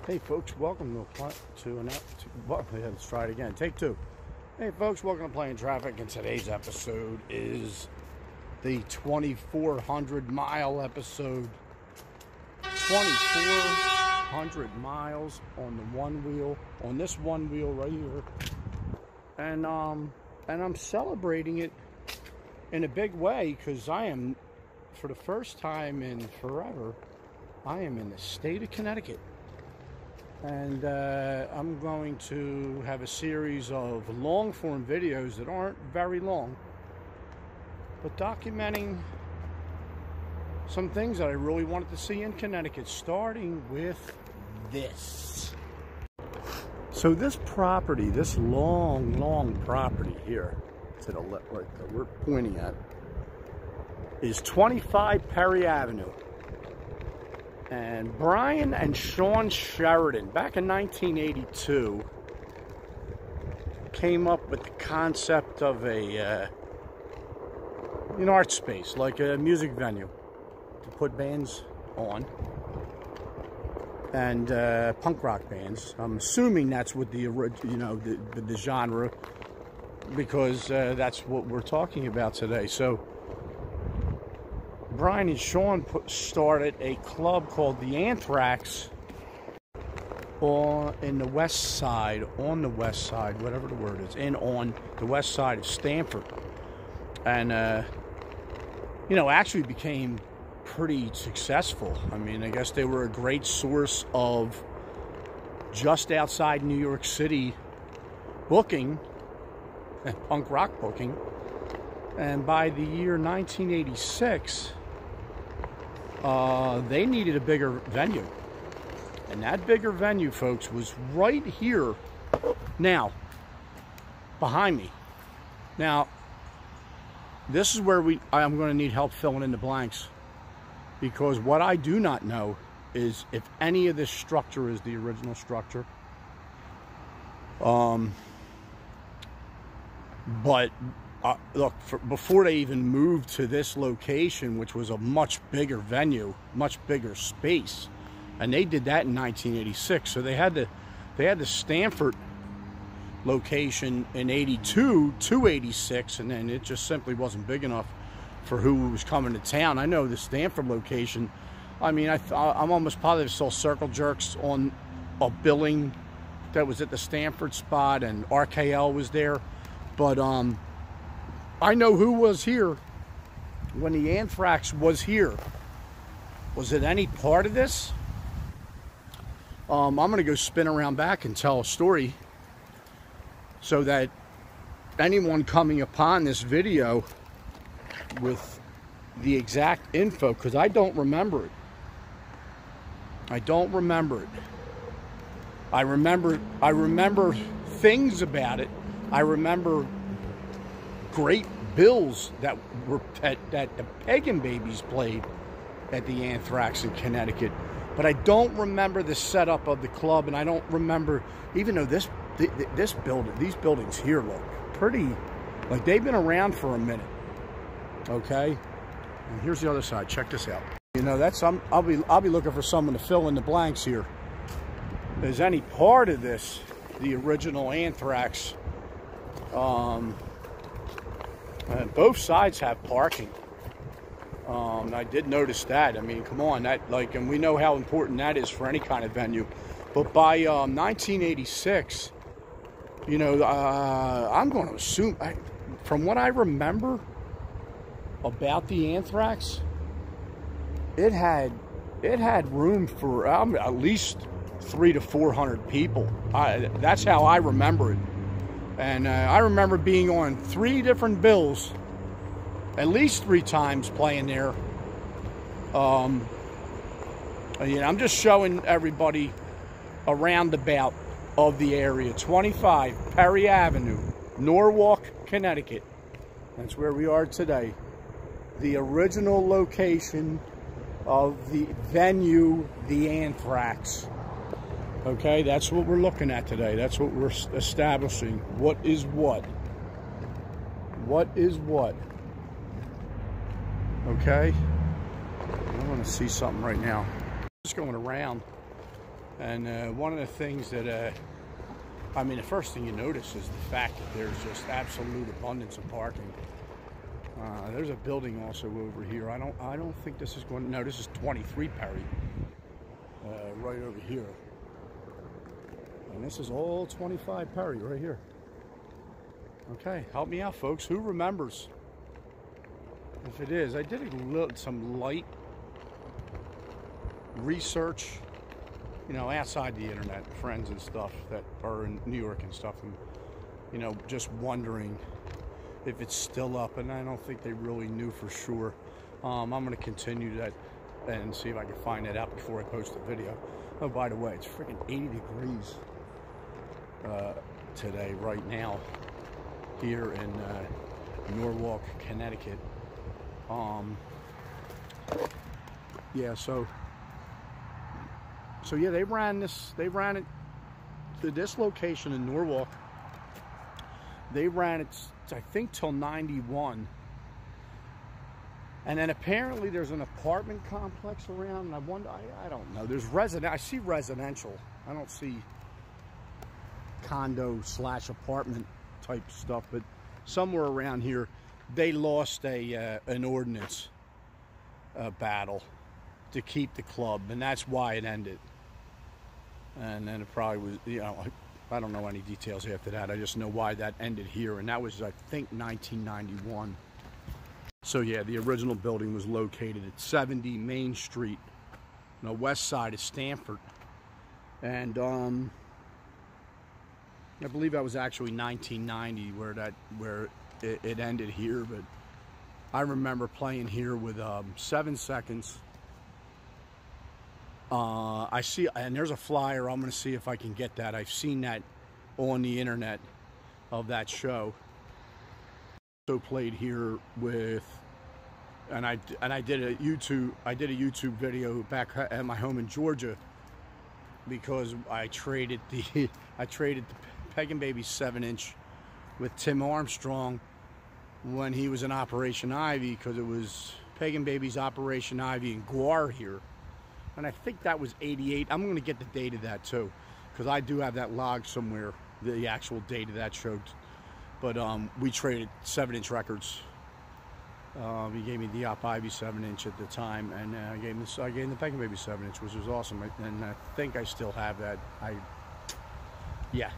Hey folks, welcome let's try it again. Take two. Hey folks, welcome to Playing Traffic, and today's episode is the 2,400 mile episode. 2,400 miles on the on this one wheel right here, and I'm celebrating it in a big way because I am, for the first time in forever, I am in the state of Connecticut. And I'm going to have a series of long-form videos that aren't very long, but documenting some things that I really wanted to see in Connecticut, starting with this. So this property, this long property here to the left, right that we're pointing at, is 25 Perry Avenue. And Brian and Sean Sheridan, back in 1982, came up with the concept of an art space, like a music venue, to put bands on, and punk rock bands. I'm assuming that's what the genre, because that's what we're talking about today. So Brian and Sean started a club called the ANTHRAX on the west side, whatever the word is, on the west side of Stamford. And, actually became pretty successful. I mean, I guess they were a great source of just outside New York City booking, punk rock booking. And by the year 1986, they needed a bigger venue, and that bigger venue, folks, was right here now behind me. Now this is where I'm going to need help filling in the blanks, because what I do not know is if any of this structure is the original structure. But look, before they even moved to this location, which was a much bigger venue, much bigger space, and they did that in 1986. So they had the Stamford location in 82 to 86, and then it just simply wasn't big enough for who was coming to town. I know the Stamford location, I mean, I'm almost positive I saw Circle Jerks on a billing that was at the Stamford spot, and RKL was there. But I know who was here when the ANTHRAX was here. Was it any part of this? I'm going to go spin around back and tell a story so that anyone coming upon this video with the exact info, because I don't remember it. I don't remember it. I remember things about it. I remember great bills that the Pagan Babies played at the ANTHRAX in Connecticut, but I don't remember the setup of the club, and I don't remember, even though these buildings here look pretty like they've been around for a minute. Okay, and here's the other side. Check this out. I'll be looking for someone to fill in the blanks here. Is any part of this the original ANTHRAX? Both sides have parking. I did notice that. I mean, come on, and we know how important that is for any kind of venue. But by 1986, I'm going to assume, from what I remember about the ANTHRAX, it had room for at least 300 to 400 people. That's how I remember it. And I remember being on 3 different bills, at least 3 times playing there. I'm just showing everybody a roundabout of the area. 25 Perry Avenue, Norwalk, Connecticut. That's where we are today. The original location of the venue, the ANTHRAX. Okay, that's what we're looking at today. That's what we're establishing. What is what? What is what? Okay? I want to see something right now. Just going around And one of the things that, I mean, the first thing you notice is the fact that there's just absolute abundance of parking. There's a building also over here. I don't think this is going. No, this is 23 Perry. Right over here. And this is all 25 Perry right here. Okay, help me out, folks. Who remembers? If it is, I did some light research, you know, outside the internet, friends and stuff that are in New York and stuff, and, you know, just wondering if it's still up, and I don't think they really knew for sure. I'm going to continue that and see if I can find that out before I post the video. Oh, by the way, it's freaking 80 degrees today, right now, here in Norwalk, Connecticut. Yeah, so yeah, they ran it to this location in Norwalk. They ran it, I think, till 91. And then apparently there's an apartment complex around, and I wonder, I don't know. There's I see residential. I don't see condo / apartment type stuff, but somewhere around here they lost an ordinance battle to keep the club, and that's why it ended. And then it probably was, you know, I don't know any details after that. I just know why that ended here, and that was, I think, 1991. So yeah, the original building was located at 70 Main Street, on the west side of Stamford. And I believe that was actually 1990 where it ended here. But I remember playing here with 7 Seconds. I see, and there's a flyer. I'm going to see if I can get that. I've seen that on the internet of that show. So played here with, and I did a YouTube video back at my home in Georgia, because I traded the Peg and Baby 7-inch with Tim Armstrong when he was in Operation Ivy, because it was Peg and Baby's Operation Ivy in Guar here. And I think that was 88. I'm going to get the date of that too, because I do have that log somewhere, the actual date of that show. But we traded 7-inch records. He gave me the Op Ivy 7-inch at the time, and I gave him the Peg and Baby 7-inch, which was awesome. And I think I still have that. Yeah,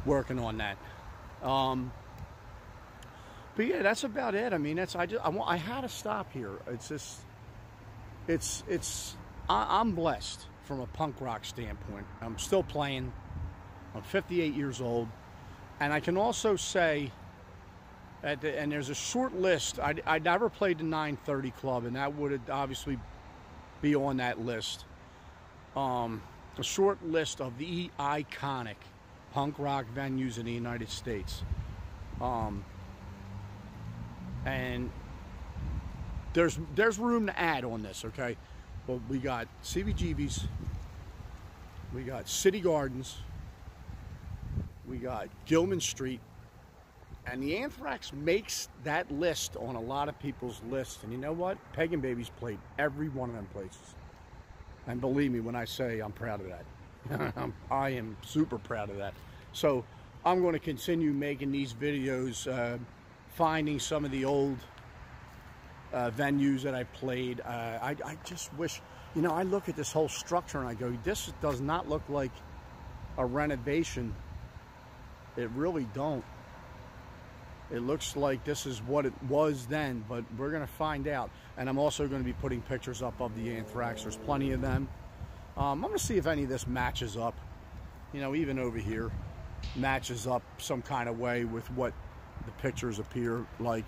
working on that. But yeah, that's about it. I mean, I had to stop here. I'm blessed from a punk rock standpoint. I'm still playing. I'm 58 years old. And I can also say, and there's a short list. I never played the 930 Club, and that would obviously be on that list. A short list of the iconic punk rock venues in the United States. And there's room to add on this, okay? Well, we got CBGB's, we got City Gardens, we got Gilman Street, and the Anthrax makes that list on a lot of people's lists. And you know what? Peg and Baby's played every one of them places. And believe me when I say I'm proud of that. I am super proud of that. So I'm going to continue making these videos, finding some of the old venues that I played. I just wish, you know, I look at this whole structure and I go, this does not look like a renovation. It really don't. It looks like this is what it was then, but we're going to find out. And I'm also going to be putting pictures up of the Anthrax. There's plenty of them. I'm going to see if any of this matches up, you know, even over here, matches up some kind of way with what the pictures appear like,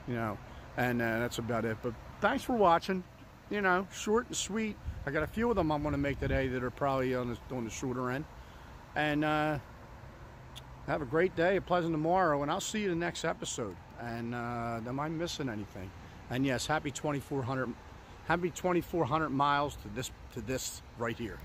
you know. And that's about it. But thanks for watching. You know, short and sweet. I got a few of them I'm going to make today that are probably on the shorter end. And have a great day, a pleasant tomorrow, and I'll see you in the next episode. And am I missing anything? And yes, happy 2,400 miles to this right here.